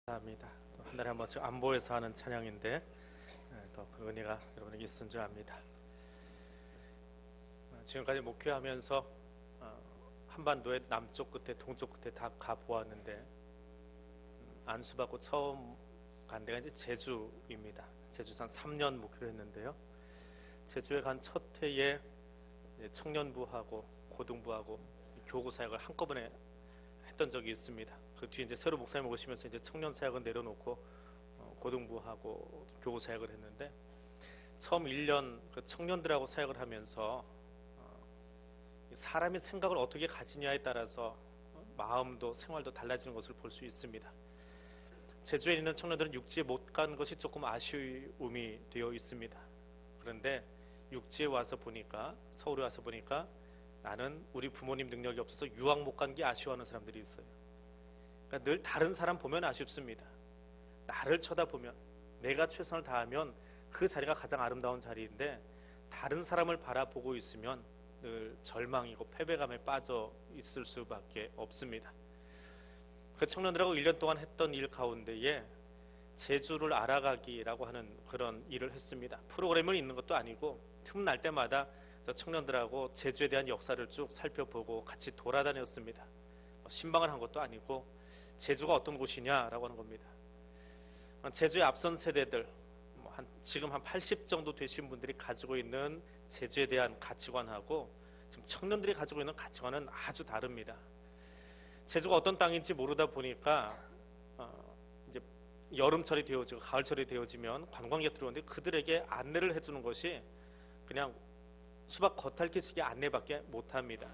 합니다. 한 달에 한 번씩 안보에서 하는 찬양인데 더 그 은혜가 여러분에게 있은 줄 압니다. 지금까지 목회하면서 한반도의 남쪽 끝에 동쪽 끝에 다 가보았는데 안수받고 처음 간 데가 이제 제주입니다. 제주에서 한 3년 목회를 했는데요. 제주에 간 첫 해에 청년부하고 고등부하고 교구 사역을 한꺼번에 했던 적이 있습니다. 그 뒤에 이제 새로 목사님 오시면서 이제 청년 사역은 내려놓고 고등부하고 교구 사역을 했는데, 처음 1년 그 청년들하고 사역을 하면서 사람이 생각을 어떻게 가지냐에 따라서 마음도 생활도 달라지는 것을 볼 수 있습니다. 제주에 있는 청년들은 육지에 못 간 것이 조금 아쉬움이 되어 있습니다. 그런데 육지에 와서 보니까, 서울에 와서 보니까 나는 우리 부모님 능력이 없어서 유학 못 간 게 아쉬워하는 사람들이 있어요. 그러니까 늘 다른 사람 보면 아쉽습니다. 나를 쳐다보면, 내가 최선을 다하면 그 자리가 가장 아름다운 자리인데, 다른 사람을 바라보고 있으면 늘 절망이고 패배감에 빠져 있을 수밖에 없습니다. 그 청년들하고 1년 동안 했던 일 가운데에 제주를 알아가기라고 하는 그런 일을 했습니다. 프로그램을 있는 것도 아니고 틈날 때마다 저 청년들하고 제주에 대한 역사를 쭉 살펴보고 같이 돌아다녔습니다. 신방을 한 것도 아니고 제주가 어떤 곳이냐라고 하는 겁니다. 제주의 앞선 세대들, 지금 한 80 정도 되신 분들이 가지고 있는 제주에 대한 가치관하고 지금 청년들이 가지고 있는 가치관은 아주 다릅니다. 제주가 어떤 땅인지 모르다 보니까 이제 여름철이 되어지고 가을철이 되어지면 관광객들이 오는데 그들에게 안내를 해주는 것이 그냥 수박 겉핥기식의 안내밖에 못합니다.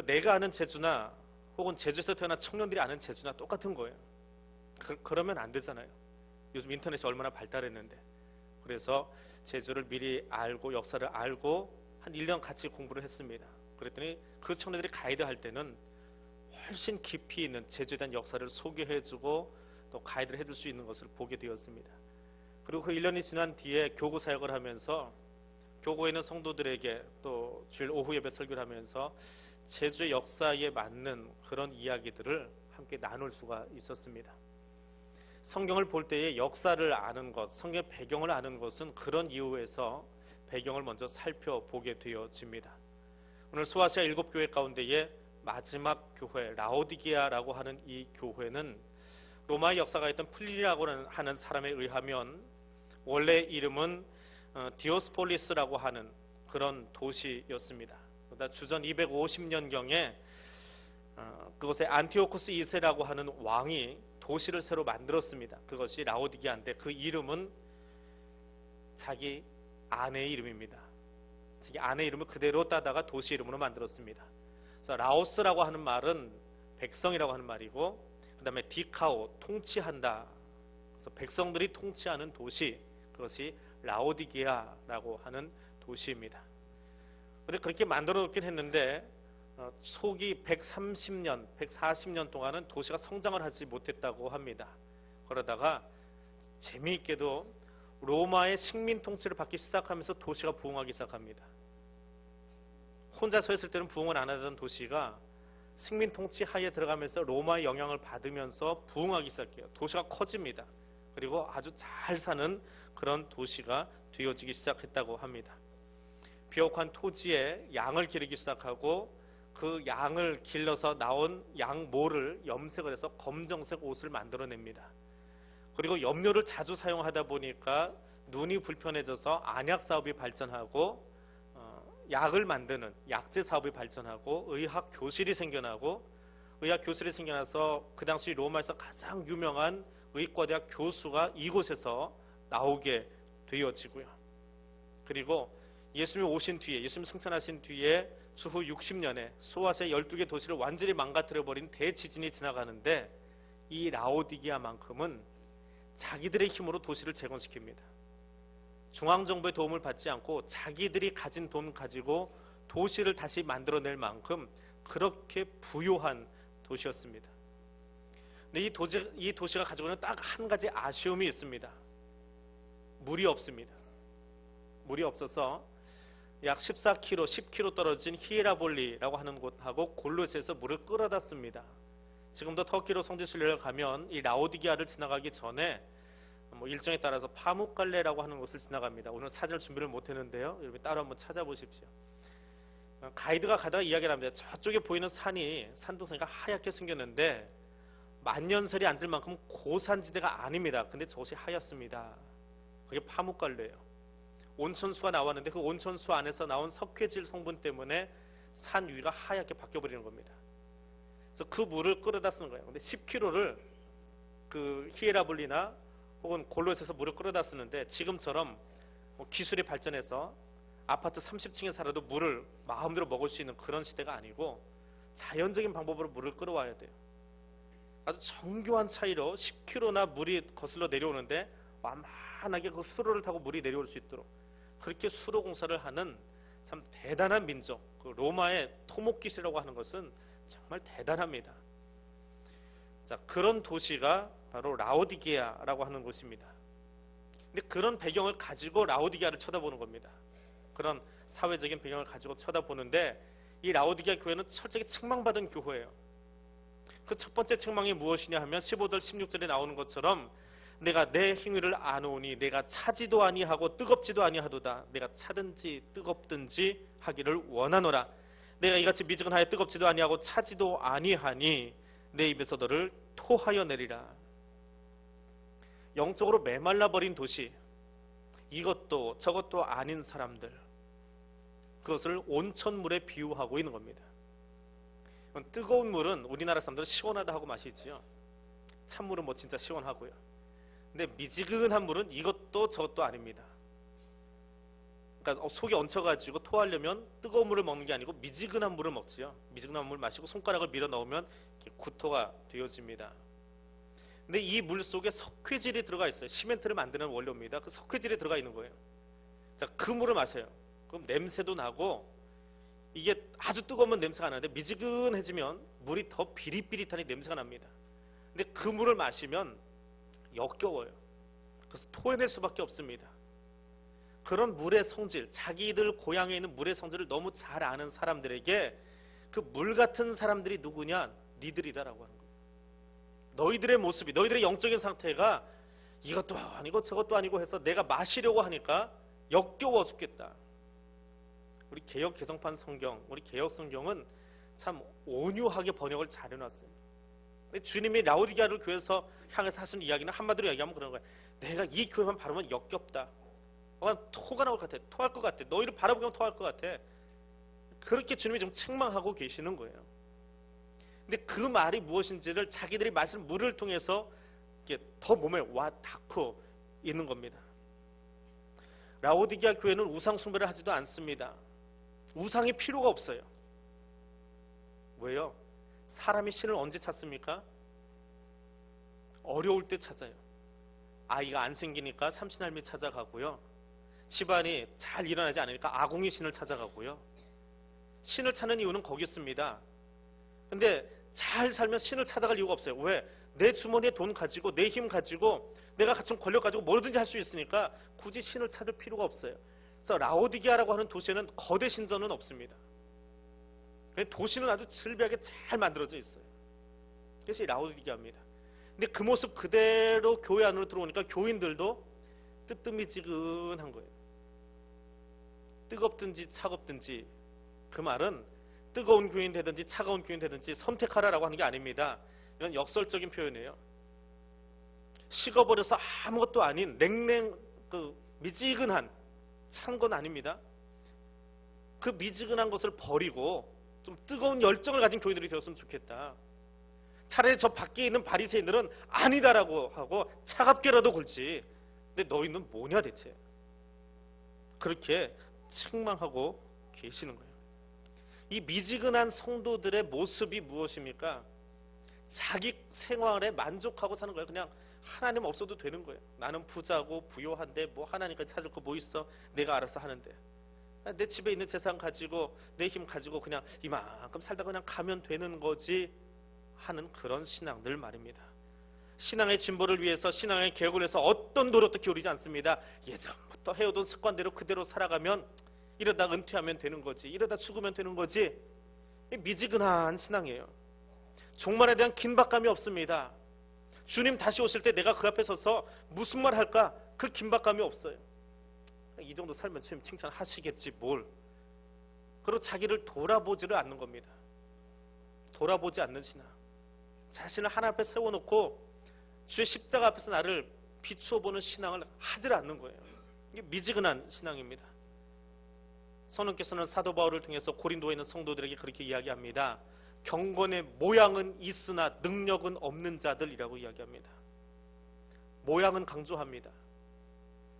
내가 아는 제주나 혹은 제주에서 태어난 청년들이 아는 제주나 똑같은 거예요. 그러면 안 되잖아요. 요즘 인터넷이 얼마나 발달했는데. 그래서 제주를 미리 알고 역사를 알고 한 1년 같이 공부를 했습니다. 그랬더니 그 청년들이 가이드 할 때는 훨씬 깊이 있는 제주에 대한 역사를 소개해주고 또 가이드를 해줄 수 있는 것을 보게 되었습니다. 그리고 그 1년이 지난 뒤에 교구 사역을 하면서 교구에 있는 성도들에게 또 주일 오후 예배 설교를 하면서 제주의 역사에 맞는 그런 이야기들을 함께 나눌 수가 있었습니다. 성경을 볼 때의 역사를 아는 것, 성경의 배경을 아는 것은 그런 이유에서 배경을 먼저 살펴보게 되어집니다. 오늘 소아시아 7교회 가운데에 마지막 교회 라오디게아라고 하는 이 교회는 로마의 역사가 있던 플리니라고 하는 사람에 의하면 원래 이름은 디오스폴리스라고 하는 그런 도시였습니다. 그러다 주전 250년경에 그곳에 안티오쿠스 2세라고 하는 왕이 도시를 새로 만들었습니다. 그것이 라오디게아인데 그 이름은 자기 아내의 이름입니다. 자기 아내의 이름을 그대로 따다가 도시 이름으로 만들었습니다. 그래서 라오스라고 하는 말은 백성이라고 하는 말이고, 그 다음에 디카오, 통치한다. 그래서 백성들이 통치하는 도시, 그것이 라오디게아라고 하는 도시입니다. 그런데 그렇게 만들어 놓긴 했는데 초기 130년, 140년 동안은 도시가 성장을 하지 못했다고 합니다. 그러다가 재미있게도 로마의 식민 통치를 받기 시작하면서 도시가 부흥하기 시작합니다. 혼자 서 있을 때는 부흥을 안 하던 도시가 식민 통치 하에 들어가면서 로마의 영향을 받으면서 부흥하기 시작해요. 도시가 커집니다. 그리고 아주 잘 사는 그런 도시가 되어지기 시작했다고 합니다. 비옥한 토지에 양을 기르기 시작하고 그 양을 길러서 나온 양모를 염색을 해서 검정색 옷을 만들어냅니다. 그리고 염료를 자주 사용하다 보니까 눈이 불편해져서 안약 사업이 발전하고 약을 만드는 약재 사업이 발전하고 의학 교실이 생겨나고, 의학 교실이 생겨나서 그 당시 로마에서 가장 유명한 의과대학 교수가 이곳에서 나오게 되어지고요. 그리고 예수님이 오신 뒤에, 예수님 승천하신 뒤에 주후 60년에 소아시아 12개 도시를 완전히 망가뜨려버린 대지진이 지나가는데 이 라오디게아만큼은 자기들의 힘으로 도시를 재건시킵니다. 중앙정부의 도움을 받지 않고 자기들이 가진 돈 가지고 도시를 다시 만들어낼 만큼 그렇게 부유한 도시였습니다. 근데 이 도시가 가지고 있는 딱 한 가지 아쉬움이 있습니다. 물이 없습니다. 물이 없어서 약 14km, 10km 떨어진 히에라볼리라고 하는 곳하고 골로새에서 물을 끌어다 씁니다. 지금도 터키로 성지순례를 가면 이 라오디게아를 지나가기 전에 일정에 따라서 파묵갈레라고 하는 곳을 지나갑니다. 오늘 사진을 준비를 못했는데요, 여러분 따로 한번 찾아보십시오. 가이드가 가다가 이야기를 합니다. 저쪽에 보이는 산이 산등성이가 하얗게 생겼는데 만년설이 앉을 만큼 고산지대가 아닙니다. 근데 저것이 하얗습니다. 그게 파묵갈레예요. 온천수가 나왔는데 그 온천수 안에서 나온 석회질 성분 때문에 산 위가 하얗게 바뀌어버리는 겁니다. 그래서 그 물을 끌어다 쓰는 거예요. 근데 10km를 그 히에라블리나 혹은 골로새에서 물을 끌어다 쓰는데, 지금처럼 기술이 발전해서 아파트 30층에 살아도 물을 마음대로 먹을 수 있는 그런 시대가 아니고 자연적인 방법으로 물을 끌어와야 돼요. 아주 정교한 차이로 10km나 물이 거슬러 내려오는데 완만하게 그 수로를 타고 물이 내려올 수 있도록 그렇게 수로 공사를 하는 참 대단한 민족, 그 로마의 토목기술이라고 하는 것은 정말 대단합니다. 자, 그런 도시가 바로 라오디게아라고 하는 곳입니다. 근데 그런 배경을 가지고 라오디게아를 쳐다보는 겁니다. 그런 사회적인 배경을 가지고 쳐다보는데, 이 라오디게아 교회는 철저히 책망받은 교회예요. 그 첫 번째 책망이 무엇이냐 하면 15절 16절에 나오는 것처럼 내가 내 행위를 아노니 내가 차지도 아니하고 뜨겁지도 아니하도다. 내가 차든지 뜨겁든지 하기를 원하노라. 내가 이같이 미지근하여 뜨겁지도 아니하고 차지도 아니하니 내 입에서 너를 토하여 내리라. 영적으로 메말라버린 도시, 이것도 저것도 아닌 사람들, 그것을 온천물에 비유하고 있는 겁니다. 뜨거운 물은 우리나라 사람들은 시원하다 하고 마시지요. 찬물은 진짜 시원하고요. 근데 미지근한 물은 이것도 저것도 아닙니다. 그러니까 속이 얹혀가지고 토하려면 뜨거운 물을 먹는 게 아니고 미지근한 물을 먹지요. 미지근한 물 마시고 손가락을 밀어 넣으면 구토가 되어집니다. 근데 이 물 속에 석회질이 들어가 있어요. 시멘트를 만드는 원료입니다. 그 석회질이 들어가 있는 거예요. 자, 그 물을 마셔요. 그럼 냄새도 나고, 이게 아주 뜨거우면 냄새가 안 나는데 미지근해지면 물이 더 비릿비릿하니 냄새가 납니다. 근데 그 물을 마시면 역겨워요. 그래서 토해낼 수밖에 없습니다. 그런 물의 성질, 자기들 고향에 있는 물의 성질을 너무 잘 아는 사람들에게 그 물 같은 사람들이 누구냐? 니들이다라고 하는 거예요. 너희들의 모습이, 너희들의 영적인 상태가 이것도 아니고 저것도 아니고 해서 내가 마시려고 하니까 역겨워 죽겠다. 우리 개역 개성판 성경, 우리 개역 성경은 참 온유하게 번역을 잘 해놨어요. 주님이 라오디게아를 교회에서 향해서 하신 이야기는 한마디로 얘기하면 그런 거예요. 내가 이 교회만 바라보면 역겹다. 토가 나올 것 같아. 토할 것 같아. 너희를 바라보면 토할 것 같아. 그렇게 주님이 좀 책망하고 계시는 거예요. 근데 그 말이 무엇인지를 자기들이 마신 물을 통해서 더 몸에 와 닿고 있는 겁니다. 라오디게아 교회는 우상 숭배를 하지도 않습니다. 우상이 필요가 없어요. 왜요? 사람이 신을 언제 찾습니까? 어려울 때 찾아요. 아이가 안 생기니까 삼신할미 찾아가고요. 집안이 잘 일어나지 않으니까 아궁이 신을 찾아가고요. 신을 찾는 이유는 거기 있습니다. 근데 잘 살면 신을 찾아갈 이유가 없어요. 왜? 내 주머니에 돈 가지고 내 힘 가지고 내가 갖춘 권력 가지고 뭐든지 할 수 있으니까 굳이 신을 찾을 필요가 없어요. 그래서 라오디게아라고 하는 도시에는 거대 신전은 없습니다. 도시는 아주 질비하게 잘 만들어져 있어요. 그것이 라오디게아입니다. 근데 그 모습 그대로 교회 안으로 들어오니까 교인들도 뜨뜻미지근한 거예요. 뜨겁든지 차갑든지, 그 말은 뜨거운 교인 되든지 차가운 교인 되든지 선택하라라고 하는 게 아닙니다. 이건 역설적인 표현이에요. 식어버려서 아무것도 아닌 냉랭 미지근한 찬 건 아닙니다. 그 미지근한 것을 버리고 좀 뜨거운 열정을 가진 교인들이 되었으면 좋겠다. 차라리 저 밖에 있는 바리새인들은 아니다라고 하고 차갑게라도 굴지. 근데 너희는 뭐냐 대체? 그렇게 책망하고 계시는 거예요. 이 미지근한 성도들의 모습이 무엇입니까? 자기 생활에 만족하고 사는 거예요. 그냥 하나님 없어도 되는 거예요. 나는 부자고 부요한데 뭐 하나님까지 찾을 거 뭐 있어? 내가 알아서 하는데. 내 집에 있는 재산 가지고 내 힘 가지고 그냥 이만큼 살다가 그냥 가면 되는 거지 하는 그런 신앙들 말입니다. 신앙의 진보를 위해서, 신앙의 개혁을 위해서 어떤 노력도 기울이지 않습니다. 예전부터 해오던 습관대로 그대로 살아가면 이러다 은퇴하면 되는 거지, 이러다 죽으면 되는 거지. 미지근한 신앙이에요. 종말에 대한 긴박감이 없습니다. 주님 다시 오실 때 내가 그 앞에 서서 무슨 말 할까? 그 긴박감이 없어요. 이 정도 살면 주님 칭찬하시겠지 뭘. 그리고 자기를 돌아보지를 않는 겁니다. 돌아보지 않는 신앙. 자신을 하나님 앞에 세워놓고 주의 십자가 앞에서 나를 비추어 보는 신앙을 하질 않는 거예요. 이게 미지근한 신앙입니다. 성령께서는 사도 바울을 통해서 고린도에 있는 성도들에게 그렇게 이야기합니다. 경건의 모양은 있으나 능력은 없는 자들이라고 이야기합니다. 모양은 강조합니다.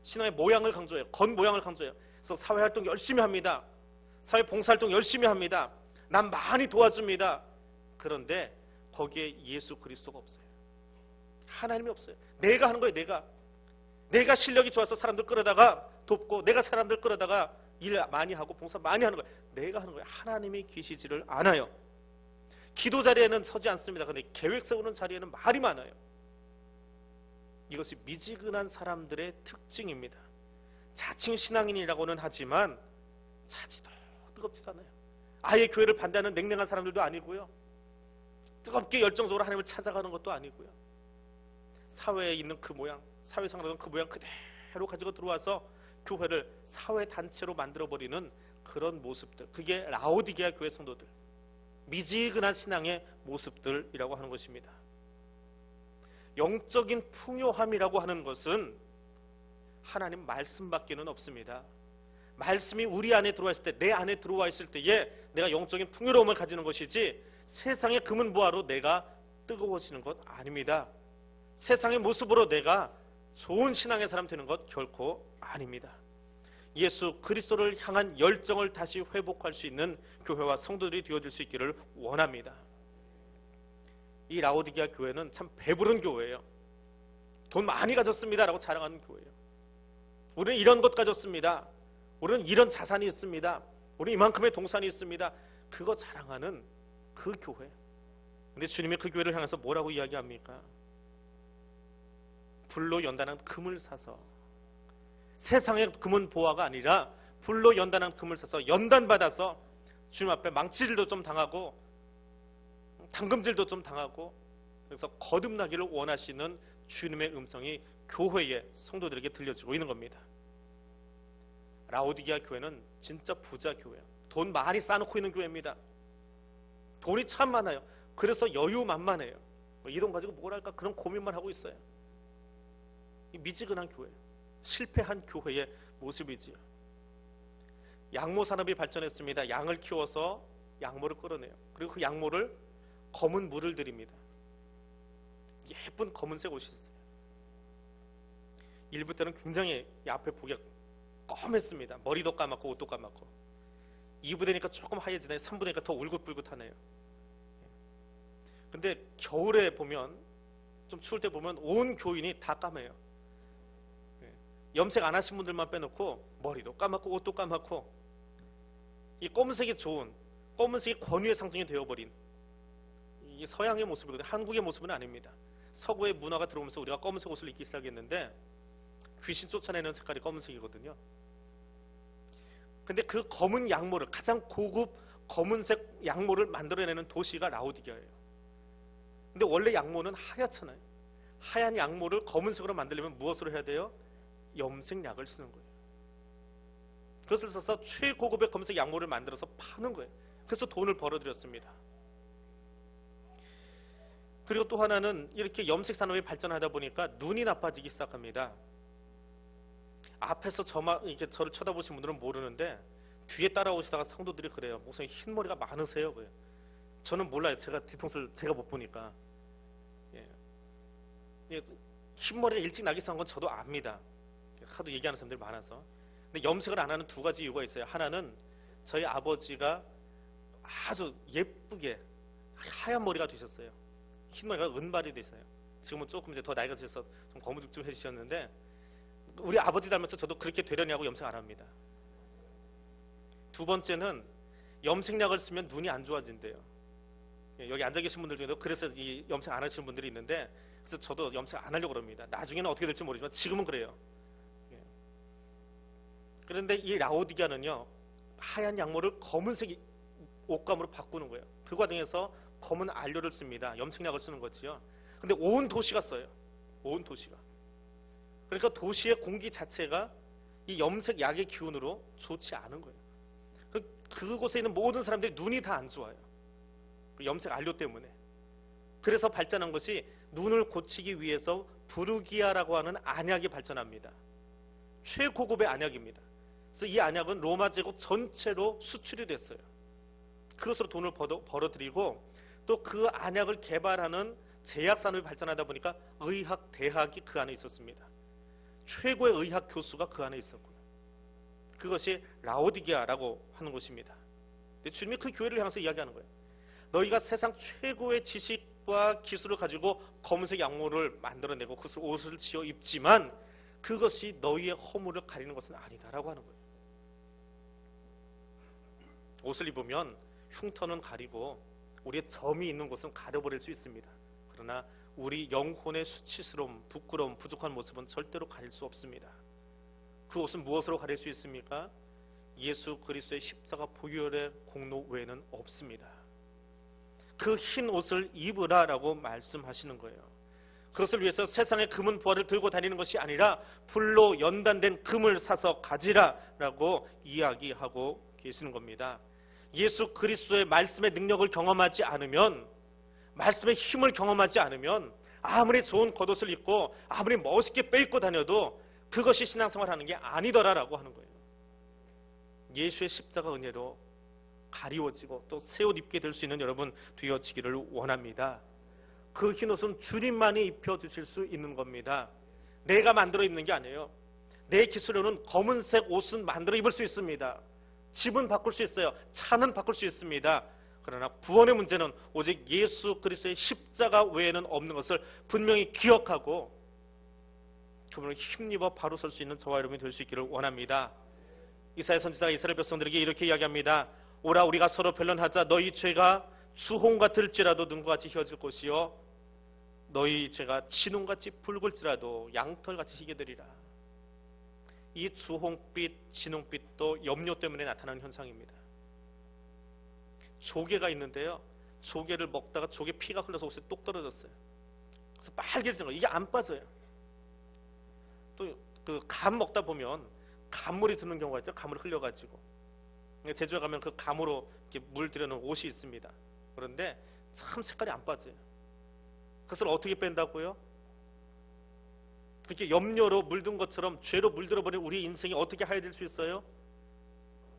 신앙의 모양을 강조해요. 겉모양을 강조해요. 그래서 사회활동 열심히 합니다. 사회 봉사활동 열심히 합니다. 난 많이 도와줍니다. 그런데 거기에 예수 그리스도가 없어요. 하나님이 없어요. 내가 하는 거예요. 내가 실력이 좋아서 사람들 끌어다가 돕고, 내가 사람들 끌어다가 일 많이 하고 봉사 많이 하는 거예요. 내가 하는 거예요. 하나님이 계시지를 않아요. 기도 자리에는 서지 않습니다. 그런데 계획 세우는 자리에는 말이 많아요. 이것이 미지근한 사람들의 특징입니다. 자칭 신앙인이라고는 하지만 차지도 뜨겁지도 않아요. 아예 교회를 반대하는 냉랭한 사람들도 아니고요. 뜨겁게 열정적으로 하나님을 찾아가는 것도 아니고요. 사회에 있는 그 모양, 사회생활하던 그 모양 그대로 가지고 들어와서 교회를 사회단체로 만들어버리는 그런 모습들, 그게 라오디게아 교회 성도들, 미지근한 신앙의 모습들이라고 하는 것입니다. 영적인 풍요함이라고 하는 것은 하나님 말씀밖에는 없습니다. 말씀이 우리 안에 들어와 있을 때, 내 안에 들어와 있을 때에 내가 영적인 풍요로움을 가지는 것이지 세상의 금은보화로 내가 뜨거워지는 것 아닙니다. 세상의 모습으로 내가 좋은 신앙의 사람 되는 것 결코 아닙니다. 예수 그리스도를 향한 열정을 다시 회복할 수 있는 교회와 성도들이 되어질 수 있기를 원합니다. 이 라오디게아 교회는 참 배부른 교회예요. 돈 많이 가졌습니다 라고 자랑하는 교회예요. 우리는 이런 것 가졌습니다. 우리는 이런 자산이 있습니다. 우리는 이만큼의 동산이 있습니다. 그거 자랑하는 그 교회. 근데 주님이 그 교회를 향해서 뭐라고 이야기합니까? 불로 연단한 금을 사서, 세상의 금은 보화가 아니라 불로 연단한 금을 사서 연단받아서 주님 앞에 망치질도 좀 당하고 당금질도 좀 당하고, 그래서 거듭나기를 원하시는 주님의 음성이 교회의 성도들에게 들려지고 있는 겁니다. 라오디게아 교회는 진짜 부자 교회예요. 돈 많이 쌓아놓고 있는 교회입니다. 돈이 참 많아요. 그래서 여유만만해요. 이 돈 가지고 뭘 할까 그런 고민만 하고 있어요. 이 미지근한 교회, 실패한 교회의 모습이지요. 양모 산업이 발전했습니다. 양을 키워서 양모를 끌어내요. 그리고 그 양모를 검은 물을 들입니다. 예쁜 검은색 옷이 있어요. 1부 때는 굉장히 앞에 보기가 검했습니다. 머리도 감았고 옷도 감았고. 2부 되니까 조금 하얘지네요. 3부 되니까 더 울긋불긋하네요. 근데 겨울에 보면, 좀 추울 때 보면 온 교인이 다 까매요. 염색 안 하신 분들만 빼놓고 머리도 까맣고 옷도 까맣고, 이 검은색이 좋은, 검은색이 권위의 상징이 되어버린 이 서양의 모습이거든요. 한국의 모습은 아닙니다. 서구의 문화가 들어오면서 우리가 검은색 옷을 입기 시작했는데 귀신 쫓아내는 색깔이 검은색이거든요. 근데 그 검은 양모를, 가장 고급 검은색 양모를 만들어내는 도시가 라오디게아예요. 근데 원래 양모는 하얗잖아요. 하얀 양모를 검은색으로 만들려면 무엇으로 해야 돼요? 염색약을 쓰는 거예요. 그것을 써서 최고급의 검은색 양모를 만들어서 파는 거예요. 그래서 돈을 벌어들였습니다. 그리고 또 하나는 이렇게 염색 산업이 발전하다 보니까 눈이 나빠지기 시작합니다. 앞에서 이렇게 저를 쳐다보신 분들은 모르는데 뒤에 따라오시다가 성도들이 그래요. 목사님 흰머리가 많으세요. 그래요. 저는 몰라요. 제가 뒤통수를 제가 못 보니까. 흰머리가 일찍 나기 시작한 건 저도 압니다. 하도 얘기하는 사람들이 많아서. 근데 염색을 안 하는 두 가지 이유가 있어요. 하나는 저희 아버지가 아주 예쁘게 하얀 머리가 되셨어요. 흰머리가 은발이 되셨어요. 지금은 조금 이제 더 나이가 드셔서 좀 거무죽죽해지셨는데, 우리 아버지 닮아서 저도 그렇게 되려냐고 염색 안 합니다. 두 번째는 염색약을 쓰면 눈이 안 좋아진대요. 여기 앉아 계신 분들 중에도 그래서 이 염색 안 하시는 분들이 있는데, 그래서 저도 염색 안 하려고 합니다. 나중에는 어떻게 될지 모르지만 지금은 그래요. 그런데 이 라오디게아는요, 하얀 양모를 검은색 옷감으로 바꾸는 거예요. 그 과정에서 검은 안료를 씁니다. 염색약을 쓰는 거지요. 근데 온 도시가 써요. 온 도시가. 그러니까 도시의 공기 자체가 이 염색약의 기운으로 좋지 않은 거예요. 그곳에 있는 모든 사람들이 눈이 다 안 좋아요. 그 염색 안료 때문에. 그래서 발전한 것이 눈을 고치기 위해서 부르기아라고 하는 안약이 발전합니다. 최고급의 안약입니다. 그래서 이 안약은 로마 제국 전체로 수출이 됐어요. 그것으로 돈을 벌어들이고 또 그 안약을 개발하는 제약산업이 발전하다 보니까 의학 대학이 그 안에 있었습니다. 최고의 의학 교수가 그 안에 있었고요. 그것이 라오디게아라고 하는 것입니다. 주님이 그 교회를 향해서 이야기하는 거예요. 너희가 세상 최고의 지식과 기술을 가지고 검은색 양모를 만들어내고 그것을 옷을 지어 입지만 그것이 너희의 허물을 가리는 것은 아니다라고 하는 거예요. 옷을 입으면 흉터는 가리고 우리의 점이 있는 곳은 가려버릴 수 있습니다. 그러나 우리 영혼의 수치스러움, 부끄러움, 부족한 모습은 절대로 가릴 수 없습니다. 그 옷은 무엇으로 가릴 수 있습니까? 예수 그리스도의 십자가 보혈의 공로 외에는 없습니다. 그 흰 옷을 입으라라고 말씀하시는 거예요. 그것을 위해서 세상의 금은 보화를 들고 다니는 것이 아니라 불로 연단된 금을 사서 가지라라고 이야기하고 계시는 겁니다. 예수 그리스도의 말씀의 능력을 경험하지 않으면, 말씀의 힘을 경험하지 않으면 아무리 좋은 겉옷을 입고 아무리 멋있게 빼입고 다녀도 그것이 신앙생활하는 게 아니더라라고 하는 거예요. 예수의 십자가 은혜로 가리워지고 또 새 옷 입게 될 수 있는 여러분 되어지기를 원합니다. 그 흰옷은 주님만이 입혀주실 수 있는 겁니다. 내가 만들어 입는 게 아니에요. 내 기술로는 검은색 옷은 만들어 입을 수 있습니다. 집은 바꿀 수 있어요. 차는 바꿀 수 있습니다. 그러나 구원의 문제는 오직 예수 그리스도의 십자가 외에는 없는 것을 분명히 기억하고 그분을 힘입어 바로 설 수 있는 저와 여러분이 될 수 있기를 원합니다. 이사야 선지자가 이스라엘 백성들에게 이렇게 이야기합니다. 오라 우리가 서로 변론하자. 너희 죄가 주홍 같을지라도 눈과 같이 휘어질 것이요 너희 죄가 진홍같이 붉을지라도 양털같이 희게 되리라. 이 주홍빛, 진홍빛도 염료 때문에 나타나는 현상입니다. 조개가 있는데요, 조개를 먹다가 조개 피가 흘러서 옷에 똑 떨어졌어요. 그래서 빨개지는 거예요. 이게 안 빠져요. 또 그 감 먹다 보면 감물이 드는 경우가 있죠. 감을 흘려가지고 제주에 가면 그 감으로 이렇게 물 들여놓은 옷이 있습니다. 그런데 참 색깔이 안 빠져요. 그것을 어떻게 뺀다고요? 그렇게 염료로 물든 것처럼 죄로 물들어버린 우리 인생이 어떻게 하얘질 수 있어요?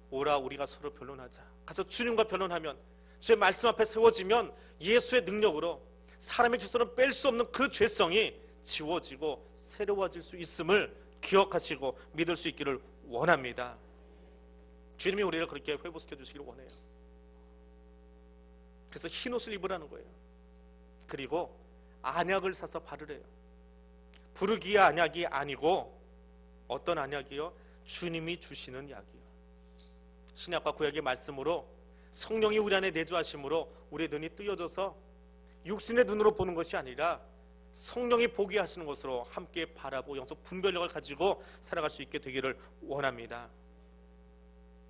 오라 우리가 서로 변론하자. 가서 주님과 변론하면, 주의 말씀 앞에 세워지면 예수의 능력으로 사람의 기술은 뺄 수 없는 그 죄성이 지워지고 새로워질 수 있음을 기억하시고 믿을 수 있기를 원합니다. 주님이 우리를 그렇게 회복시켜 주시기를 원해요. 그래서 흰옷을 입으라는 거예요. 그리고 안약을 사서 바르래요. 부르기아 안약이 아니고 어떤 안약이요? 주님이 주시는 약이요. 신약과 구약의 말씀으로 성령이 우리 안에 내주하심으로 우리의 눈이 뜨여져서 육신의 눈으로 보는 것이 아니라 성령이 보게 하시는 것으로 함께 바라보고 영적 분별력을 가지고 살아갈 수 있게 되기를 원합니다.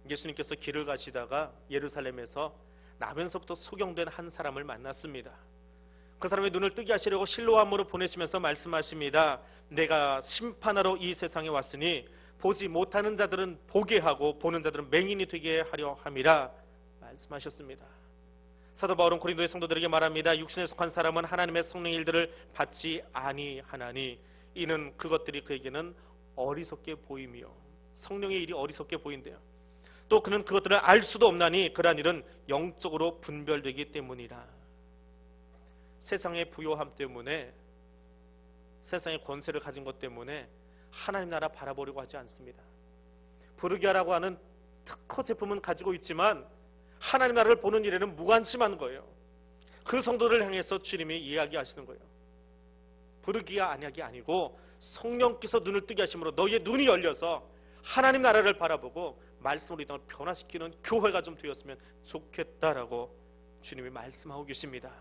예수님께서 길을 가시다가 예루살렘에서 나면서부터 소경된 한 사람을 만났습니다. 그 사람의 눈을 뜨게 하시려고 실로암으로 보내시면서 말씀하십니다. 내가 심판하러 이 세상에 왔으니 보지 못하는 자들은 보게 하고 보는 자들은 맹인이 되게 하려 함이라 말씀하셨습니다. 사도 바울은 고린도의 성도들에게 말합니다. 육신에 속한 사람은 하나님의 성령의 일들을 받지 아니하나니 이는 그것들이 그에게는 어리석게 보이며, 성령의 일이 어리석게 보인대요. 또 그는 그것들을 알 수도 없나니 그러한 일은 영적으로 분별되기 때문이라. 세상의 부요함 때문에, 세상의 권세를 가진 것 때문에 하나님 나라 바라보려고 하지 않습니다. 부르기아라고 하는 특허 제품은 가지고 있지만 하나님 나라를 보는 일에는 무관심한 거예요. 그 성도를 향해서 주님이 이야기하시는 거예요. 부르기아 안약이 아니고 성령께서 눈을 뜨게 하심으로 너희의 눈이 열려서 하나님 나라를 바라보고 말씀으로 이 땅을 변화시키는 교회가 좀 되었으면 좋겠다라고 주님이 말씀하고 계십니다.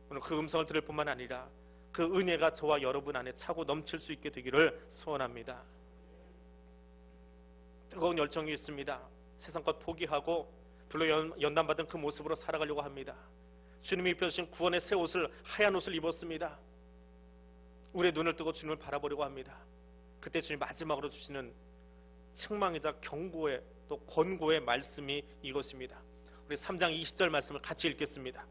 오늘 그 음성을 들을 뿐만 아니라 그 은혜가 저와 여러분 안에 차고 넘칠 수 있게 되기를 소원합니다. 뜨거운 열정이 있습니다. 세상 것 포기하고 불로 연단받은 그 모습으로 살아가려고 합니다. 주님이 입혀주신 구원의 새 옷을, 하얀 옷을 입었습니다. 우리의 눈을 뜨고 주님을 바라보려고 합니다. 그때 주님 마지막으로 주시는 책망이자 경고의 또 권고의 말씀이 이것입니다. 우리 3장 20절 말씀을 같이 읽겠습니다.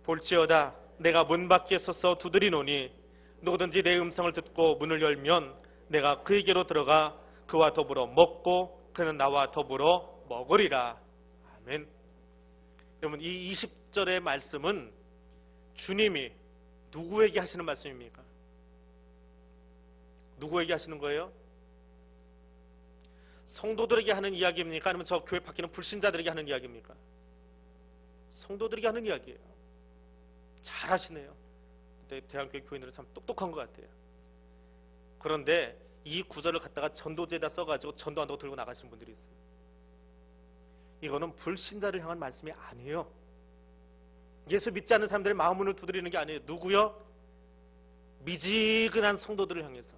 볼지어다 내가 문 밖에 서서 두드리노니 누구든지 내 음성을 듣고 문을 열면 내가 그에게로 들어가 그와 더불어 먹고 그는 나와 더불어 먹으리라. 아멘. 여러분, 이 20절의 말씀은 주님이 누구에게 하시는 말씀입니까? 누구에게 하시는 거예요? 성도들에게 하는 이야기입니까? 아니면 저 교회 밖에 있는 불신자들에게 하는 이야기입니까? 성도들에게 하는 이야기예요. 잘하시네요. 대한교회 교인들은 참 똑똑한 것 같아요. 그런데 이 구절을 갖다가 전도제에다 써가지고 전도한다고 들고 나가시는 분들이 있어요. 이거는 불신자를 향한 말씀이 아니에요. 예수 믿지 않는 사람들의 마음문을 두드리는 게 아니에요. 누구요? 미지근한 성도들을 향해서.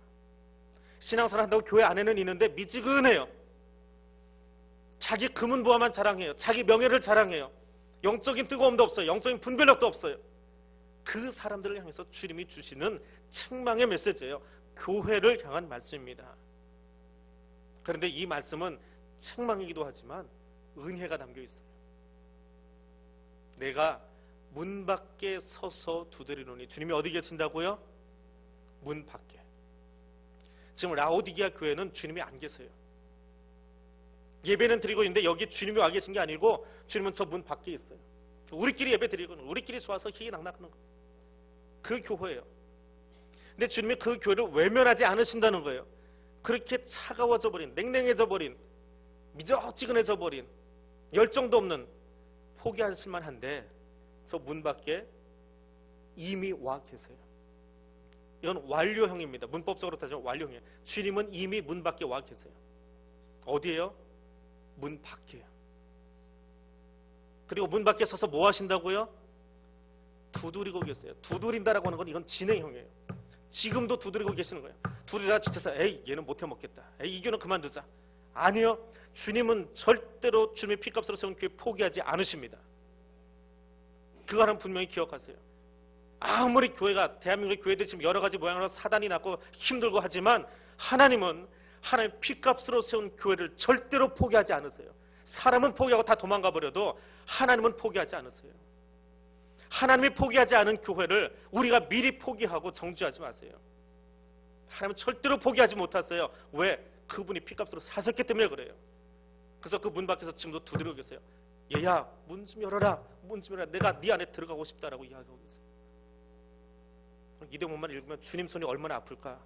신앙생활 한다고 교회 안에는 있는데 미지근해요. 자기 금은보화만 자랑해요. 자기 명예를 자랑해요. 영적인 뜨거움도 없어요. 영적인 분별력도 없어요. 그 사람들을 향해서 주님이 주시는 책망의 메시지예요. 교회를 향한 말씀입니다. 그런데 이 말씀은 책망이기도 하지만 은혜가 담겨 있어요. 내가 문 밖에 서서 두드리노니, 주님이 어디 계신다고요? 문 밖에. 지금 라오디게아 교회는 주님이 안 계세요. 예배는 드리고 있는데 여기 주님이 와 계신 게 아니고 주님은 저 문 밖에 있어요. 우리끼리 예배 드리고 우리끼리 좋아서 희희낙낙하는 거예요. 그 교회예요. 근데 주님이 그 교회를 외면하지 않으신다는 거예요. 그렇게 차가워져 버린, 냉랭해져 버린, 미적지근해져 버린, 열정도 없는, 포기하실 만한데 저 문 밖에 이미 와 계세요. 이건 완료형입니다. 문법적으로 따지면 완료형이에요. 주님은 이미 문 밖에 와 계세요. 어디에요? 문 밖에요. 그리고 문 밖에 서서 뭐 하신다고요? 두드리고 계세요. 두드린다라고 하는 건 이건 진행형이에요. 지금도 두드리고 계시는 거예요. 두드리다가 지쳐서 에이 얘는 못해 먹겠다. 에이 이 교회는 그만두자. 아니요. 주님은 절대로 주님의 피값으로 세운 교회 포기하지 않으십니다. 그거는 분명히 기억하세요. 아무리 교회가, 대한민국의 교회들이 지금 여러 가지 모양으로 사단이 났고 힘들고 하지만 하나님은 하나님의 피값으로 세운 교회를 절대로 포기하지 않으세요. 사람은 포기하고 다 도망가 버려도 하나님은 포기하지 않으세요. 하나님이 포기하지 않은 교회를 우리가 미리 포기하고 정죄하지 마세요. 하나님은 절대로 포기하지 못하세요. 왜? 그분이 피값으로 사셨기 때문에 그래요. 그래서 그 문 밖에서 지금도 두드리고 계세요. 얘야 문 좀 열어라. 문 좀 열어라. 내가 네 안에 들어가고 싶다라고 이야기하고 계세요. 이 대목만 읽으면 주님 손이 얼마나 아플까.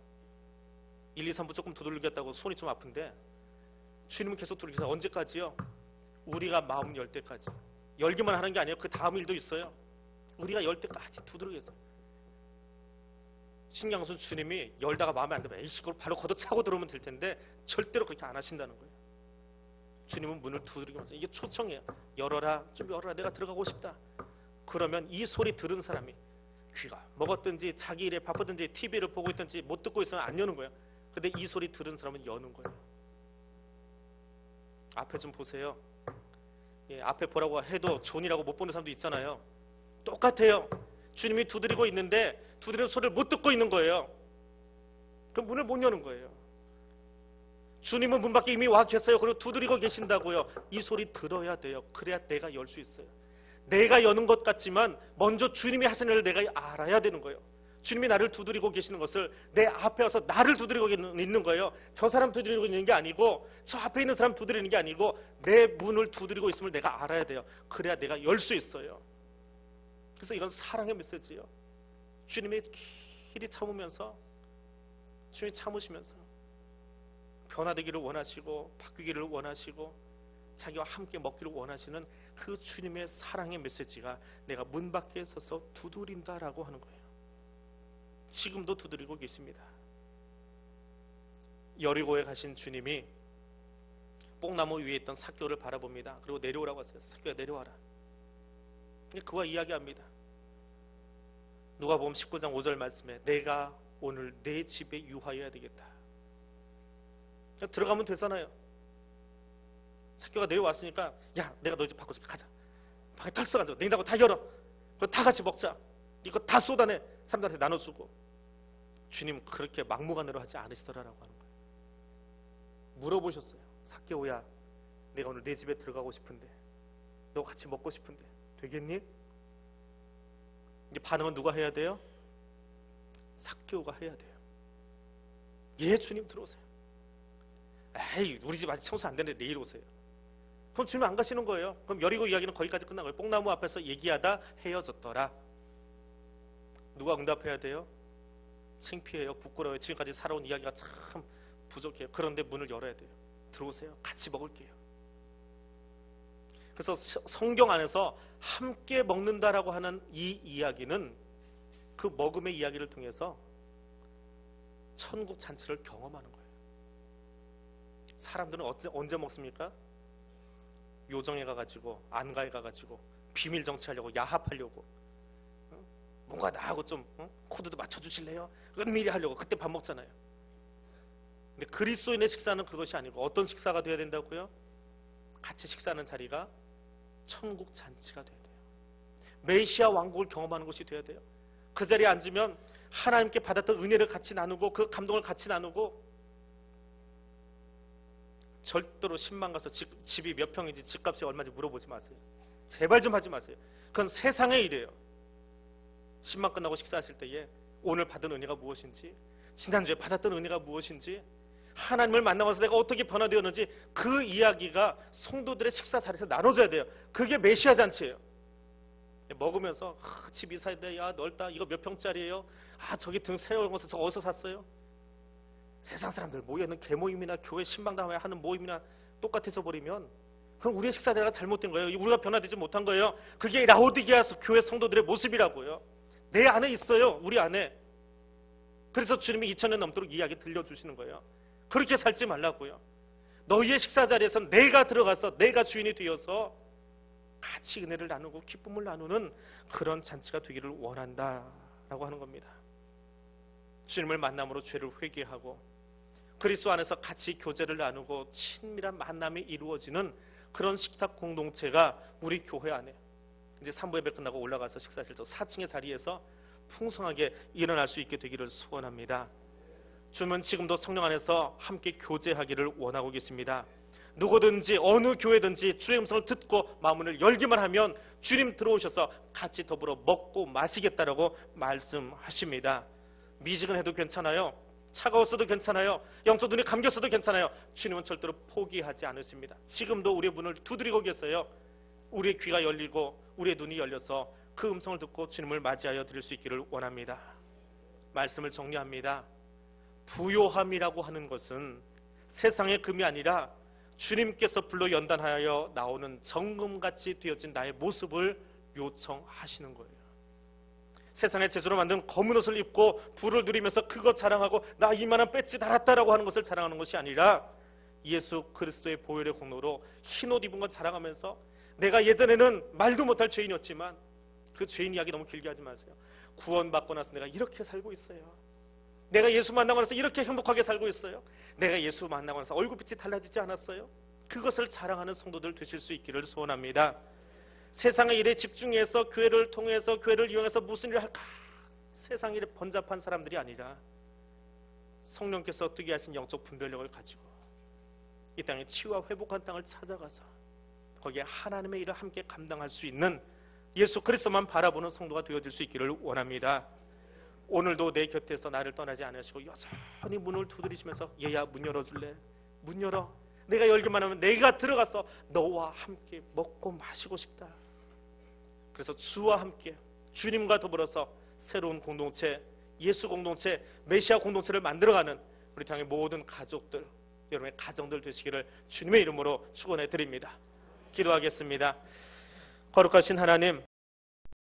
1, 2, 3부 조금 두들겼다고 손이 좀 아픈데 주님은 계속 두들기세요. 언제까지요? 우리가 마음 열 때까지. 열기만 하는 게 아니에요. 그 다음 일도 있어요. 우리가 열 때까지 두드리겠어요. 신경순 주님이 열다가 마음에 안 들면 에이씨 그걸 바로 걷어차고 들어오면 될 텐데 절대로 그렇게 안 하신다는 거예요. 주님은 문을 두드리면서 이게 초청이에요. 열어라, 좀 열어라, 내가 들어가고 싶다. 그러면 이 소리 들은 사람이 귀가 먹었든지 자기 일에 바쁘든지 TV를 보고 있든지 못 듣고 있으면 안 여는 거예요. 근데 이 소리 들은 사람은 여는 거예요. 앞에 좀 보세요. 예, 앞에 보라고 해도 존이라고 못 보는 사람도 있잖아요. 똑같아요. 주님이 두드리고 있는데 두드리는 소리를 못 듣고 있는 거예요. 그럼 문을 못 여는 거예요. 주님은 문 밖에 이미 와 계세요. 그리고 두드리고 계신다고요. 이 소리 들어야 돼요. 그래야 내가 열 수 있어요. 내가 여는 것 같지만 먼저 주님이 하시는 일을 내가 알아야 되는 거예요. 주님이 나를 두드리고 계시는 것을 내 앞에 와서 나를 두드리고 있는 거예요. 저 사람 두드리고 있는 게 아니고 저 앞에 있는 사람 두드리는 게 아니고 내 문을 두드리고 있음을 내가 알아야 돼요. 그래야 내가 열 수 있어요. 그래서 이건 사랑의 메시지예요. 주님이 길이 참으면서 주님이 참으시면서 변화되기를 원하시고 바뀌기를 원하시고 자기와 함께 먹기를 원하시는 그 주님의 사랑의 메시지가 내가 문 밖에 서서 두드린다라고 하는 거예요. 지금도 두드리고 계십니다. 여리고에 가신 주님이 뽕나무 위에 있던 삭개오를 바라봅니다. 그리고 내려오라고 하세요. 삭개오야 내려와라. 그와 이야기합니다. 누가복음 19장 5절 말씀에 내가 오늘 내 집에 유하여야 되겠다. 들어가면 되잖아요. 삭개오가 내려왔으니까 야 내가 너 집 바꿔줄게 가자. 방에 털썩 앉아. 냉장고 다 열어. 그거 다 같이 먹자. 이거 다 쏟아내. 사람들한테 나눠주고. 주님 그렇게 막무가내로 하지 않으시더라라고 하는 거예요. 물어보셨어요. 삭개오야, 내가 오늘 내 집에 들어가고 싶은데, 너 같이 먹고 싶은데 되겠니? 이제 반응은 누가 해야 돼요? 삭개오가 해야 돼요. 예, 주님 들어오세요. 에이, 우리 집 아직 청소 안 되는데 내일 오세요. 그럼 주님 안 가시는 거예요. 그럼 여리고 이야기는 거기까지 끝난 거예요. 뽕나무 앞에서 얘기하다 헤어졌더라. 누가 응답해야 돼요? 창피해요, 부끄러워요, 지금까지 살아온 이야기가 참 부족해요. 그런데 문을 열어야 돼요. 들어오세요. 같이 먹을게요. 그래서 성경 안에서 함께 먹는다라고 하는 이 이야기는 그 먹음의 이야기를 통해서 천국 잔치를 경험하는 거예요. 사람들은 언제 먹습니까? 요정에 가가지고, 안가에 가가지고 비밀 정치하려고, 야합하려고, 뭔가 나하고 좀 코드도 맞춰주실래요? 은밀히 하려고 그때 밥 먹잖아요. 근데 그리스도인의 식사는 그것이 아니고 어떤 식사가 돼야 된다고요? 같이 식사하는 자리가 천국 잔치가 돼야 돼요. 메시아 왕국을 경험하는 것이 돼야 돼요. 그 자리에 앉으면 하나님께 받았던 은혜를 같이 나누고 그 감동을 같이 나누고, 절대로 신만 가서 집이 몇 평인지 집값이 얼마인지 물어보지 마세요. 제발 좀 하지 마세요. 그건 세상의 일이에요. 신만 끝나고 식사하실 때에 오늘 받은 은혜가 무엇인지, 지난주에 받았던 은혜가 무엇인지, 하나님을 만나면서 내가 어떻게 변화되었는지 그 이야기가 성도들의 식사 자리에서 나눠져야 돼요. 그게 메시아 잔치예요. 먹으면서 집 이사해야 돼. 야, 넓다. 이거 몇 평짜리예요? 저기 등 세워놓은 것을 저거 어디서 샀어요? 세상 사람들 모여있는 개모임이나 교회 신방담회 하는 모임이나 똑같아져 버리면 그럼 우리의 식사 자리가 잘못된 거예요. 우리가 변화되지 못한 거예요. 그게 라오디게아 교회 성도들의 모습이라고요. 내 안에 있어요. 우리 안에. 그래서 주님이 2000년 넘도록 이야기 들려주시는 거예요. 그렇게 살지 말라고요. 너희의 식사 자리에서 내가 들어가서 내가 주인이 되어서 같이 은혜를 나누고 기쁨을 나누는 그런 잔치가 되기를 원한다라고 하는 겁니다. 주님을 만남으로 죄를 회개하고 그리스도 안에서 같이 교제를 나누고 친밀한 만남이 이루어지는 그런 식탁 공동체가 우리 교회 안에 이제 3부 예배 끝나고 올라가서 식사하실 때 4층의 자리에서 풍성하게 일어날 수 있게 되기를 소원합니다. 주님은 지금도 성령 안에서 함께 교제하기를 원하고 계십니다. 누구든지 어느 교회든지 주의 음성을 듣고 마음을 열기만 하면 주님 들어오셔서 같이 더불어 먹고 마시겠다라고 말씀하십니다. 미지근해도 괜찮아요. 차가웠어도 괜찮아요. 영적 눈이 감겼어도 괜찮아요. 주님은 절대로 포기하지 않으십니다. 지금도 우리의 문을 두드리고 계세요. 우리의 귀가 열리고 우리의 눈이 열려서 그 음성을 듣고 주님을 맞이하여 드릴 수 있기를 원합니다. 말씀을 정리합니다. 부요함이라고 하는 것은 세상의 금이 아니라 주님께서 불러 연단하여 나오는 정금같이 되어진 나의 모습을 요청하시는 거예요. 세상의 재주로 만든 검은 옷을 입고 부를 누리면서 그것 자랑하고 나 이만한 배지 달았다라고 하는 것을 자랑하는 것이 아니라 예수 그리스도의 보혈의 공로로 흰 옷 입은 것 자랑하면서 내가 예전에는 말도 못할 죄인이었지만 그 죄인 이야기 너무 길게 하지 마세요. 구원받고 나서 내가 이렇게 살고 있어요. 내가 예수 만나고 나서 이렇게 행복하게 살고 있어요. 내가 예수 만나고 나서 얼굴빛이 달라지지 않았어요. 그것을 자랑하는 성도들 되실 수 있기를 소원합니다. 세상의 일에 집중해서 교회를 통해서 교회를 이용해서 무슨 일을 할까, 세상 일에 번잡한 사람들이 아니라 성령께서 어떻게 하신 영적 분별력을 가지고 이 땅에 치유와 회복한 땅을 찾아가서 거기에 하나님의 일을 함께 감당할 수 있는 예수 그리스도만 바라보는 성도가 되어질 수 있기를 원합니다. 오늘도 내 곁에서 나를 떠나지 않으시고 여전히 문을 두드리시면서 얘야 문 열어줄래? 문 열어. 내가 열기만 하면 내가 들어가서 너와 함께 먹고 마시고 싶다. 그래서 주와 함께 주님과 더불어서 새로운 공동체, 예수 공동체, 메시아 공동체를 만들어가는 우리 땅의 모든 가족들, 여러분의 가정들 되시기를 주님의 이름으로 축원해 드립니다. 기도하겠습니다. 거룩하신 하나님,